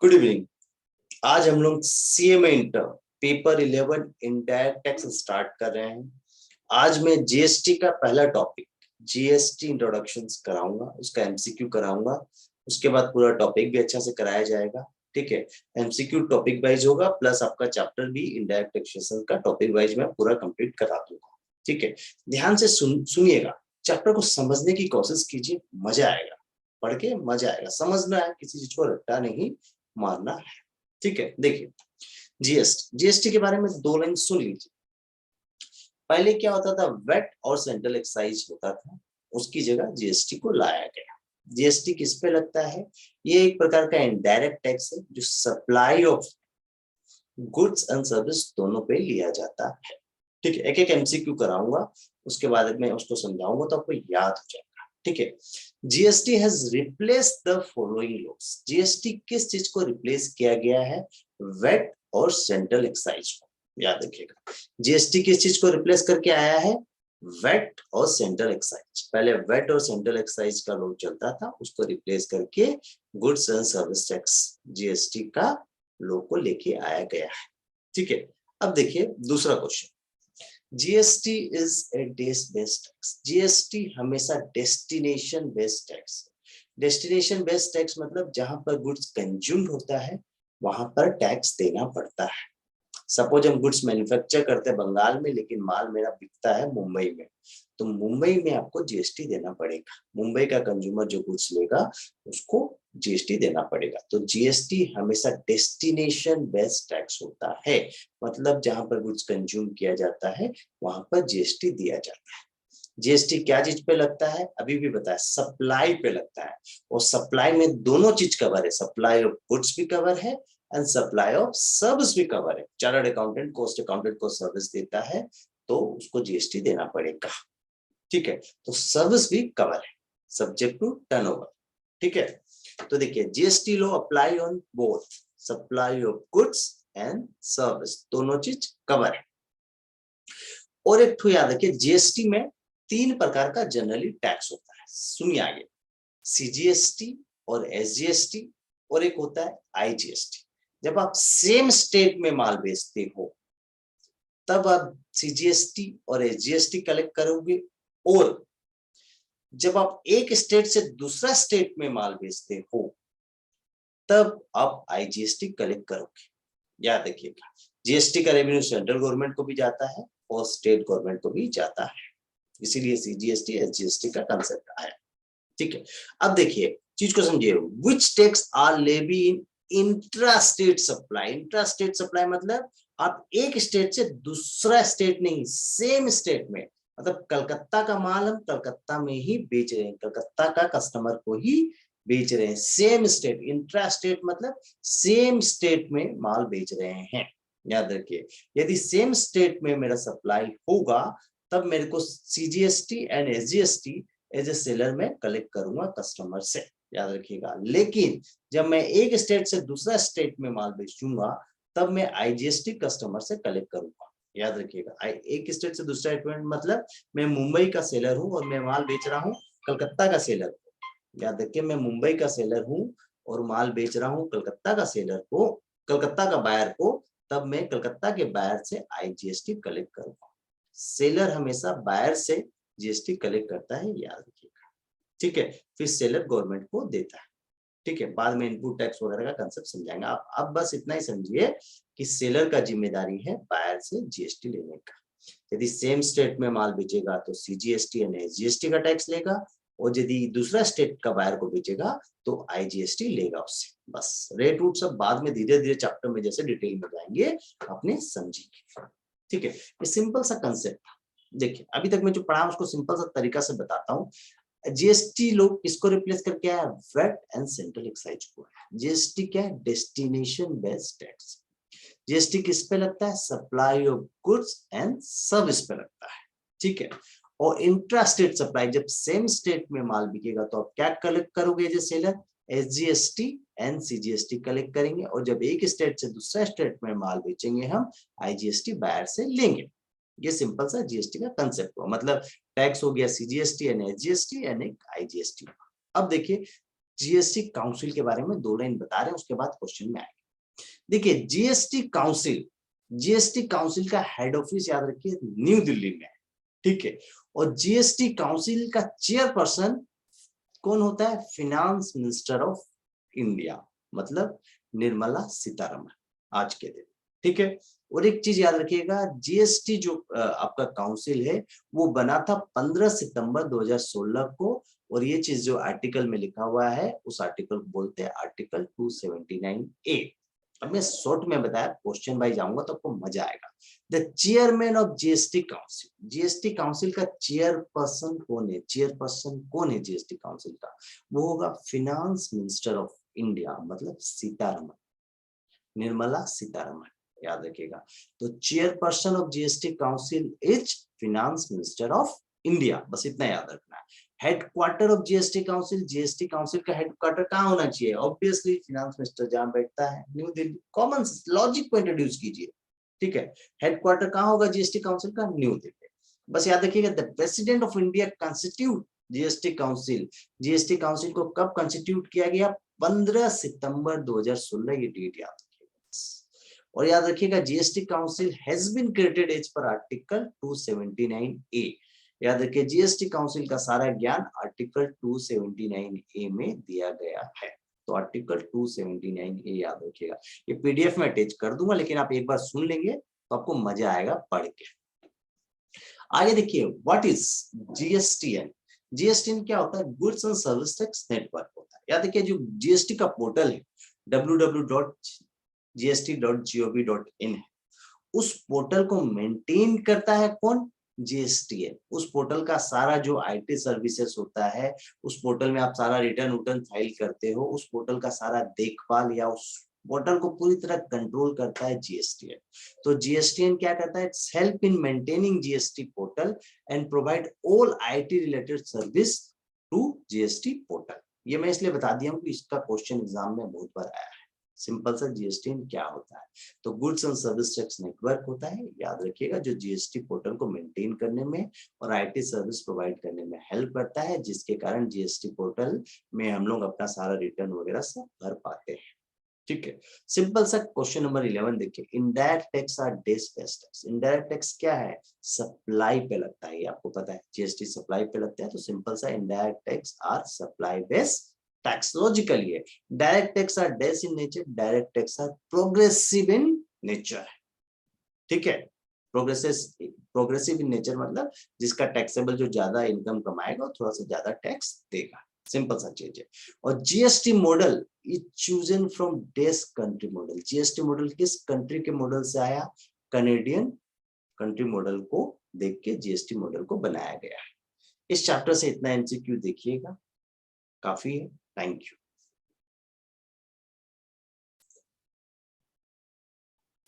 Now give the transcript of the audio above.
Good evening. आज हम लोग CMA inter paper 11 indirect tax start कर रहे हैं। आज मैं जीएसटी का पहला टॉपिक जीएसटी इंट्रोडक्शन कराऊंगा, उसका एमसीक्यू कराऊंगा। उसके बाद पूरा टॉपिक भी अच्छा से कराया जाएगा। ठीक है, एमसीक्यू टॉपिक वाइज होगा, प्लस आपका चैप्टर भी इनडायरेक्ट टैक्सेशन का टॉपिक वाइज मैं पूरा कंप्लीट करा दूंगा। ठीक है, ध्यान से सुनिएगा, चैप्टर को समझने की कोशिश कीजिए, मजा आएगा। पढ़ के मजा आएगा, समझना है, किसी चीज को रट्टा नहीं मारना है। ठीक है, देखिए जीएसटी के बारे में दो लाइन सुन लीजिए। पहले क्या होता था, वेट और सेंट्रल एक्साइज होता था, उसकी जगह जीएसटी को लाया गया। जीएसटी किस पे लगता है? ये एक प्रकार का इनडायरेक्ट टैक्स है जो supply of goods and service दोनों पे लिया जाता है। ठीक है, एक एक एमसीक्यू कराऊंगा, उसके बाद मैं उसको समझाऊंगा तो आपको याद हो जाएगा। ठीक है, GST has replaced the following loss. GST किस चीज को रिप्लेस किया गया है? वेट और सेंट्रल एक्साइज को। याद रखिएगा, जीएसटी किस चीज को रिप्लेस करके आया है? वेट और सेंट्रल एक्साइज। पहले वेट और सेंट्रल एक्साइज का लॉ चलता था, उसको रिप्लेस करके goods and service tax GST का लॉ को लेके आया गया है। ठीक है, अब देखिए दूसरा क्वेश्चन, जीएसटी इज ए डेस बेस्ड टैक्स। जीएसटी हमेशा destination based tax. Destination based tax मतलब जहां पर गुड्स कंज्यूम्ड होता है वहां पर टैक्स देना पड़ता है। सपोज हम गुड्स मैन्युफैक्चर करते हैं बंगाल में, लेकिन माल मेरा बिकता है मुंबई में, तो मुंबई में आपको जीएसटी देना पड़ेगा। मुंबई का कंज्यूमर जो गुड्स लेगा उसको जीएसटी देना पड़ेगा। तो जीएसटी हमेशा डेस्टिनेशन बेस्ड टैक्स होता है, मतलब जहां पर गुड्स कंज्यूम किया जाता है वहां पर जीएसटी दिया जाता है। जीएसटी क्या चीज पे लगता है? अभी भी बताया, सप्लाई पे लगता है। और सप्लाई में दोनों चीज कवर है, सप्लाई ऑफ गुड्स भी कवर है एंड सप्लाई ऑफ सर्विस भी कवर है। चार्टर्ड अकाउंटेंट कॉस्ट अकाउंटेंट को सर्विस देता है तो उसको जीएसटी देना पड़ेगा। ठीक है, तो सर्विस भी कवर है, सब्जेक्ट टू टर्नओवर। ठीक है, तो देखिए GST law apply on both supply of goods and service, दोनों चीज कवर है। और एक ठो याद रखिए, जीएसटी में तीन प्रकार का जनरली टैक्स होता है, सुनिए आगे, सीजीएसटी और एसजीएसटी और एक होता है आईजीएसटी। जब आप सेम स्टेट में माल बेचते हो तब आप सीजीएसटी और एसजीएसटी कलेक्ट करोगे, और जब आप एक स्टेट से दूसरा स्टेट में माल बेचते हो तब आप आईजीएसटी कलेक्ट करोगे। याद रखिएगा, जीएसटी का रेवेन्यू सेंट्रल गवर्नमेंट को भी जाता है और स्टेट गवर्नमेंट को भी जाता है, इसीलिए सीजीएसटी एसजीएसटी का कंसेप्ट आया। ठीक है, अब देखिए चीज को समझिए, which tax are levy in intra state supply. Intra state supply मतलब आप एक स्टेट से दूसरा स्टेट नहीं, सेम स्टेट में, मतलब कलकत्ता का माल हम कलकत्ता में ही बेच रहे हैं, कलकत्ता का कस्टमर को ही बेच रहे हैं, सेम स्टेट। इंट्रा स्टेट मतलब सेम स्टेट में माल बेच रहे हैं। याद रखिए, यदि सेम स्टेट में मेरा सप्लाई होगा तब मेरे को CGST and SGST as a seller में कलेक्ट करूंगा कस्टमर से। याद रखिएगा, लेकिन जब मैं एक स्टेट से दूसरा स्टेट में माल बेचूंगा तब मैं आईजीएसटी कस्टमर से कलेक्ट करूंगा। याद रखिएगा, एक स्टेट से दूसरा स्टेट मतलब मैं मुंबई का सेलर हूं और मैं माल बेच रहा हूं कलकत्ता का सेलर को। याद रखिए, मैं मुंबई का सेलर हूं और माल बेच रहा हूं कलकत्ता का सेलर को, कलकत्ता का बायर को, तब मैं कलकत्ता के बायर से आईजीएसटी कलेक्ट करूंगा। सेलर हमेशा बायर से जीएसटी कलेक्ट करता है, याद रखिएगा। ठीक है, फिर सेलर गवर्नमेंट को देता है। ठीक है, बाद में इनपुट टैक्स वगैरह का कंसेप्ट समझाएंगे। आप बस इतना ही समझिए कि सेलर का जिम्मेदारी है बायर से जीएसटी लेने का। यदि सेम स्टेट में माल बेचेगा तो सीजीएसटी यानी एसजीएसटी का टैक्स लेगा, और यदि दूसरा स्टेट का बायर को बेचेगा तो आईजीएसटी लेगा उससे। बस रेट रूट सब बाद में धीरे धीरे चैप्टर में जैसे डिटेल में जाएंगे अपने समझेंगे। ठीक है, ये सिंपल सा कंसेप्ट था। देखिए अभी तक मैं जो पढ़ा उसको सिंपल सा तरीका से बताता हूँ। जीएसटी लोग इसको रिप्लेस करके आया वेट एंड सेंट्रल एक्साइज को। जीएसटी क्या है? Destination based tax. जीएसटी किस पे लगता है? Supply of goods and service पे लगता है। ठीक है, और इंट्रा स्टेट सप्लाई, जब सेम स्टेट में माल बिकेगा तो आप क्या कलेक्ट करोगे as a seller? SGST and CGST collect करेंगे, और जब एक स्टेट से दूसरा स्टेट में माल बेचेंगे हम आईजीएसटी बायर से लेंगे। ये सिंपल सा जीएसटी का कंसेप्ट हुआ, मतलब टैक्स हो गया सीजीएसटी एंड एसजीएसटी एंड एक आईजीएसटी। अब देखिए जीएसटी काउंसिल के बारे में 2 लाइन बता रहे हैं, उसके बाद क्वेश्चन में आएंगे। देखिए जीएसटी काउंसिल का हेड ऑफिस याद रखिए न्यू दिल्ली में है, ठीक है। और जीएसटी काउंसिल का चेयरपर्सन कौन होता है? फाइनेंस मिनिस्टर ऑफ इंडिया, मतलब निर्मला सीतारमण आज के दिन, ठीक है। और एक चीज याद रखिएगा, जीएसटी जो आपका काउंसिल है वो बना था 15 सितंबर 2016 को, और ये चीज जो आर्टिकल में लिखा हुआ है उस आर्टिकल को बोलते हैं आर्टिकल 279A। अब मैं शॉर्ट में बताया, क्वेश्चन वाइज जाऊंगा तो आपको मजा आएगा। The chairman of GST council का चेयरपर्सन कौन है? जीएसटी काउंसिल का? वो होगा फाइनेंस मिनिस्टर ऑफ इंडिया, मतलब सीतारमण, निर्मला सीतारमण, याद रखिएगा। तो chairperson of GST council is finance minister of India, बस इतना याद रखना है। हेडक्वार्टर ऑफ जीएसटी काउंसिल का हेडक्वार्टर कहाँ होना चाहिए? ऑब्वियसली फाइनेंस मिनिस्टर जहां बैठता है, न्यू दिल्ली। कॉमन लॉजिक को इंट्रोड्यूस कीजिए, ठीक है। हेडक्वार्टर कहाँ होगा जीएसटी काउंसिल का? न्यू दिल्ली। बस याद रखिएगा, the president of India constitute GST council को कब कंस्टिट्यूट किया गया? 15 सितंबर 2016, ये डेट याद रखिएगा। और याद रखिएगा, GST council has been created as per article 279A। याद रखिए, जीएसटी काउंसिल का सारा ज्ञान आर्टिकल 279A में दिया गया है। तो आर्टिकल 279A याद रखिएगा। ये पीडीएफ में अटैच कर दूंगा, लेकिन आप एक बार सुन लेंगे तो आपको मजा आएगा पढ़ के। आगे देखिए, व्हाट इज जीएसटीएन? जीएसटीएन क्या होता है? Goods and service tax network होता है। याद रखिए, जो जीएसटी का पोर्टल है www.gst.gov.in है, उस पोर्टल को मेंटेन करता है कौन? जीएसटीएन। उस पोर्टल का सारा जो आईटी सर्विसेज होता है, उस पोर्टल में आप सारा रिटर्न फाइल करते हो, उस पोर्टल का सारा देखभाल या उस पोर्टल को पूरी तरह कंट्रोल करता है जीएसटीएन। तो जीएसटीएन क्या करता है? It's help in maintaining GST portal and provide all IT related service to GST portal. ये मैं इसलिए बता दिया हूँ कि इसका क्वेश्चन एग्जाम में बहुत बार आया है। सिंपल सा, जीएसटीएन क्या होता है? तो goods and service tax network होता है, याद रखिएगा, जो जीएसटी पोर्टल को मेंटेन करने में और आईटी सर्विस प्रोवाइड करने में हेल्प करता है, जिसके कारण जीएसटी पोर्टल में हम लोग अपना सारा रिटर्न वगैरह सब भर पाते हैं, ठीक है। सिंपल सा क्वेश्चन नंबर 11 देखिए, indirect tax are days based tax. Indirect tax क्या है? सप्लाई पे लगता है, ये आपको पता है, जीएसटी सप्लाई पे लगता है। तो सिंपल सा, indirect tax are supply based tax. Logically है, डायरेक्ट टैक्स आर डेज in nature, direct tax are progressive in nature, ठीक है। प्रोग्रेसिव इन नेचर मतलब जिसका टैक्सेबल जो ज्यादा इनकम कमाएगा वो थोड़ा सा ज्यादा टैक्स देगा, सिंपल सा चीज है। और GST model is chosen from this country model. GST model किस कंट्री के मॉडल से आया? कनेडियन कंट्री मॉडल को देख के जीएसटी मॉडल को बनाया गया है। इस चैप्टर से इतना एमसीक्यू देखिएगा, काफी है। Thank you.